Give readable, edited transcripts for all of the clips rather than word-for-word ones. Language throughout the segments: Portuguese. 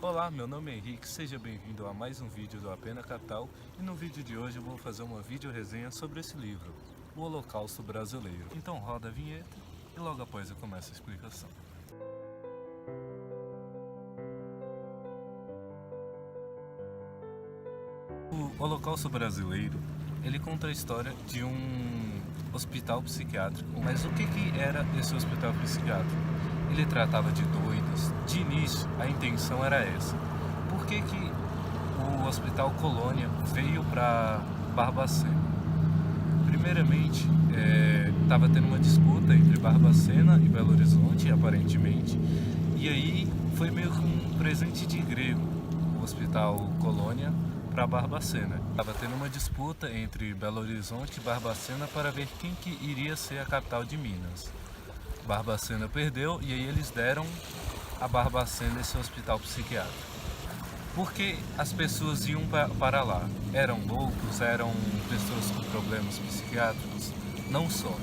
Olá, meu nome é Henrique, seja bem-vindo a mais um vídeo do Apena Capital e no vídeo de hoje eu vou fazer uma vídeo-resenha sobre esse livro, O Holocausto Brasileiro. Então roda a vinheta e logo após eu começo a explicação. O Holocausto Brasileiro, ele conta a história de um hospital psiquiátrico. Mas o que era esse hospital psiquiátrico? Ele tratava de doidos. De início, a intenção era essa. Por que o Hospital Colônia veio para Barbacena? Primeiramente, estava tendo uma disputa entre Barbacena e Belo Horizonte, aparentemente. E aí foi meio que um presente de grego, o Hospital Colônia, para Barbacena. Estava tendo uma disputa entre Belo Horizonte e Barbacena para ver quem que iria ser a capital de Minas. Barbacena perdeu e aí eles deram a Barbacena esse hospital psiquiátrico. Porque as pessoas iam para lá? Eram loucos? Eram pessoas com problemas psiquiátricos? Não só.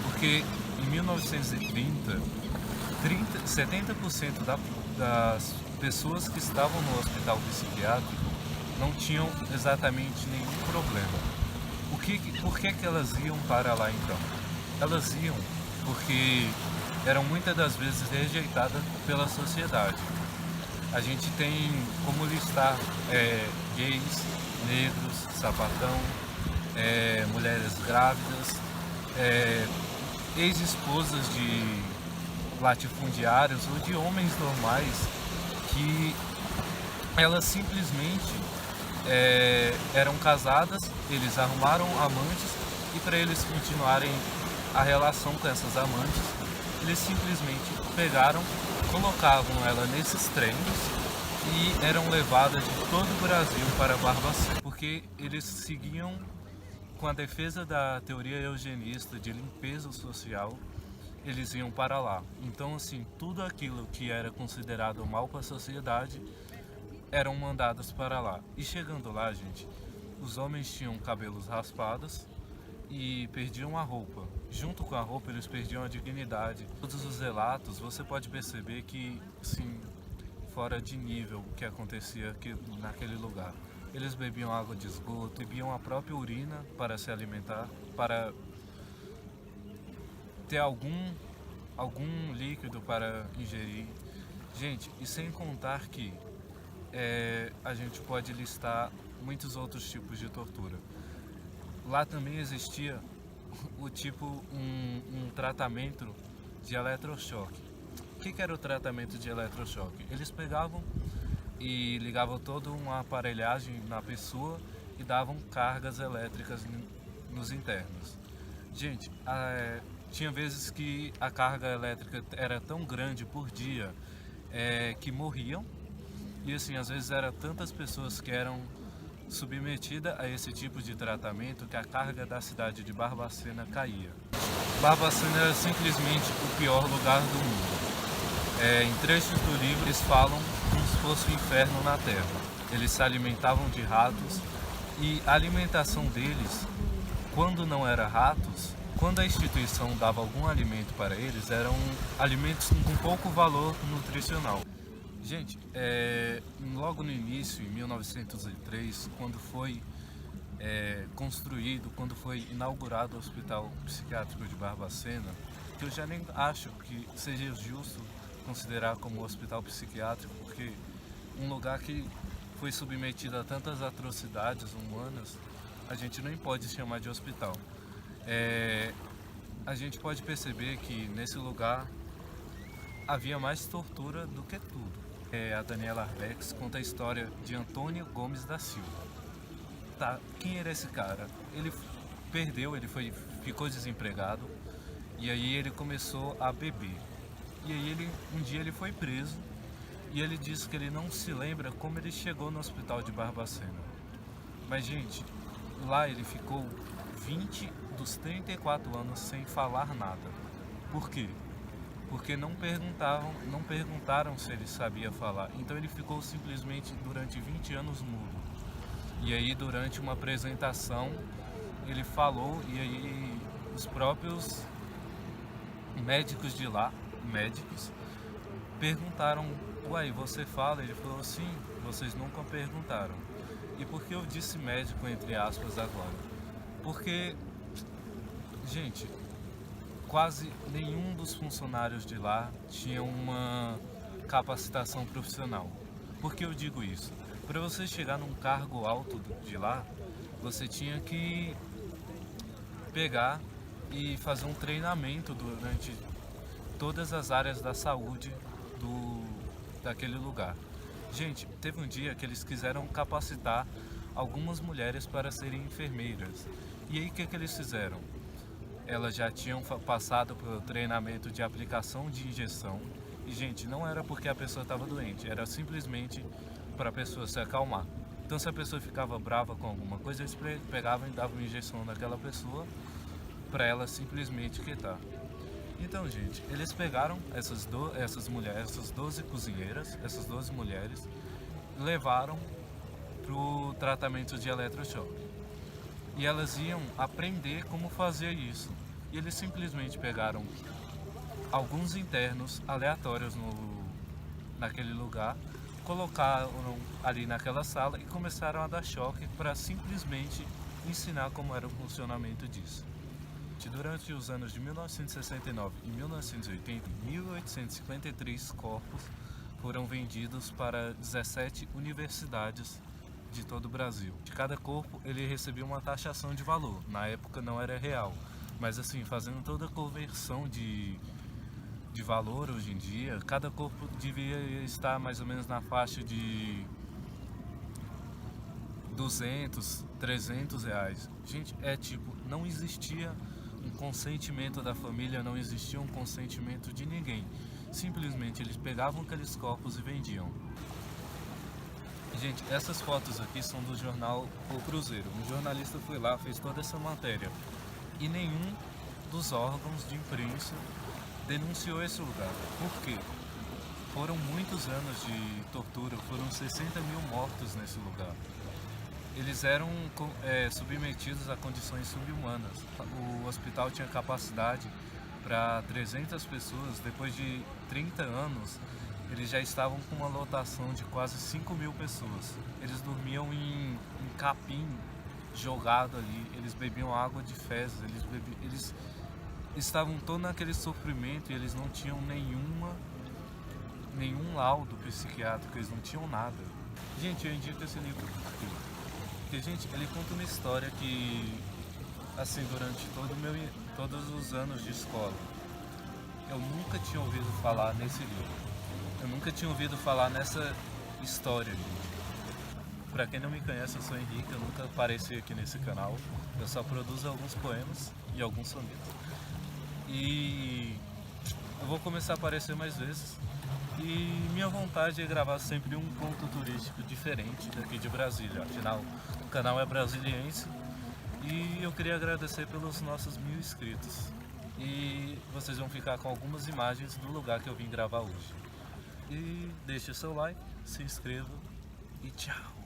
Porque em 1930, 70% das pessoas que estavam no hospital psiquiátrico não tinham exatamente nenhum problema. Por que elas iam para lá então? Elas iam porque eram muitas das vezes rejeitadas pela sociedade. A gente tem como listar gays, negros, sapatão, mulheres grávidas, ex-esposas de latifundiários ou de homens normais que elas simplesmente eram casadas, eles arrumaram amantes e para eles continuarem a relação com essas amantes, eles simplesmente pegaram, colocavam ela nesses trens e eram levadas de todo o Brasil para Barbacena, porque eles seguiam com a defesa da teoria eugenista de limpeza social, eles iam para lá. Então, assim, tudo aquilo que era considerado mal para a sociedade eram mandados para lá. E chegando lá, gente, os homens tinham cabelos raspados e perdiam a roupa. Junto com a roupa, eles perdiam a dignidade. Todos os relatos, você pode perceber que, sim, fora de nível o que acontecia aqui, naquele lugar. Eles bebiam água de esgoto, bebiam a própria urina para se alimentar, para ter algum líquido para ingerir. Gente, e sem contar que a gente pode listar muitos outros tipos de tortura. Lá também existia um tratamento de eletrochoque. O que era o tratamento de eletrochoque? Eles pegavam e ligavam toda uma aparelhagem na pessoa e davam cargas elétricas nos internos. Gente, tinha vezes que a carga elétrica era tão grande por dia que morriam. E assim, às vezes eram tantas pessoas que eram submetida a esse tipo de tratamento que a carga da cidade de Barbacena caía. Barbacena era simplesmente o pior lugar do mundo. Em trechos do livro eles falam como se fosse o inferno na terra. Eles se alimentavam de ratos e a alimentação deles, quando não era ratos, quando a instituição dava algum alimento para eles, eram alimentos com pouco valor nutricional. Gente, logo no início, em 1903, quando foi construído, quando foi inaugurado o Hospital Psiquiátrico de Barbacena, que eu já nem acho que seja justo considerar como hospital psiquiátrico, porque um lugar que foi submetido a tantas atrocidades humanas, a gente não pode chamar de hospital. A gente pode perceber que nesse lugar havia mais tortura do que tudo. A Daniela Arbex conta a história de Antônio Gomes da Silva. Tá, quem era esse cara? Ele perdeu, ficou desempregado e aí ele começou a beber. E aí um dia ele foi preso e ele disse que ele não se lembra como ele chegou no hospital de Barbacena. Mas, gente, lá ele ficou 20 dos 34 anos sem falar nada. Por quê? Porque não perguntaram se ele sabia falar. Então ele ficou simplesmente durante 20 anos mudo. E aí durante uma apresentação ele falou e aí os próprios médicos de lá, perguntaram uai, você fala? Ele falou, sim, vocês nunca perguntaram. E por que eu disse médico entre aspas agora? Porque, gente, quase nenhum dos funcionários de lá tinha uma capacitação profissional. Por que eu digo isso? Para você chegar num cargo alto de lá, você tinha que pegar e fazer um treinamento durante todas as áreas da saúde daquele lugar. Gente, teve um dia que eles quiseram capacitar algumas mulheres para serem enfermeiras. E aí o que eles fizeram? Elas já tinham passado pelo treinamento de aplicação de injeção. E, gente, não era porque a pessoa estava doente, era simplesmente para a pessoa se acalmar. Então, se a pessoa ficava brava com alguma coisa, eles pegavam e davam uma injeção naquela pessoa para ela simplesmente quietar. Então, gente, eles pegaram essas mulheres, essas 12 cozinheiras, essas 12 mulheres, levaram pro tratamento de eletrochoque. E elas iam aprender como fazer isso. E eles simplesmente pegaram alguns internos aleatórios naquele lugar, colocaram ali naquela sala e começaram a dar choque para simplesmente ensinar como era o funcionamento disso. Durante os anos de 1969 e 1980, 1.853 corpos foram vendidos para 17 universidades de todo o Brasil. De cada corpo ele recebia uma taxação de valor, na época não era real, mas assim, fazendo toda a conversão de valor hoje em dia, cada corpo devia estar mais ou menos na faixa de 200, 300 reais. Gente, não existia um consentimento da família, não existia um consentimento de ninguém. Simplesmente eles pegavam aqueles corpos e vendiam. Gente, essas fotos aqui são do jornal O Cruzeiro. Um jornalista foi lá, fez toda essa matéria. E nenhum dos órgãos de imprensa denunciou esse lugar. Por quê? Foram muitos anos de tortura, foram 60 mil mortos nesse lugar. Eles eram submetidos a condições subhumanas. O hospital tinha capacidade para 300 pessoas. Depois de 30 anos, eles já estavam com uma lotação de quase 5 mil pessoas. Eles dormiam em capim jogado ali, eles bebiam água de fezes, eles estavam todo naquele sofrimento e eles não tinham nenhum laudo psiquiátrico, eles não tinham nada. Gente, eu indico esse livro porque, gente, ele conta uma história que, assim, durante todos os anos de escola, eu nunca tinha ouvido falar nesse livro. Eu nunca tinha ouvido falar nessa história, gente. Pra quem não me conhece, eu sou Henrique, eu nunca apareci aqui nesse canal. Eu só produzo alguns poemas e alguns sonetos. E eu vou começar a aparecer mais vezes. E minha vontade é gravar sempre um ponto turístico diferente daqui de Brasília. Afinal, o canal é brasiliense e eu queria agradecer pelos nossos 1000 inscritos. E vocês vão ficar com algumas imagens do lugar que eu vim gravar hoje. E deixe o seu like, se inscreva e tchau!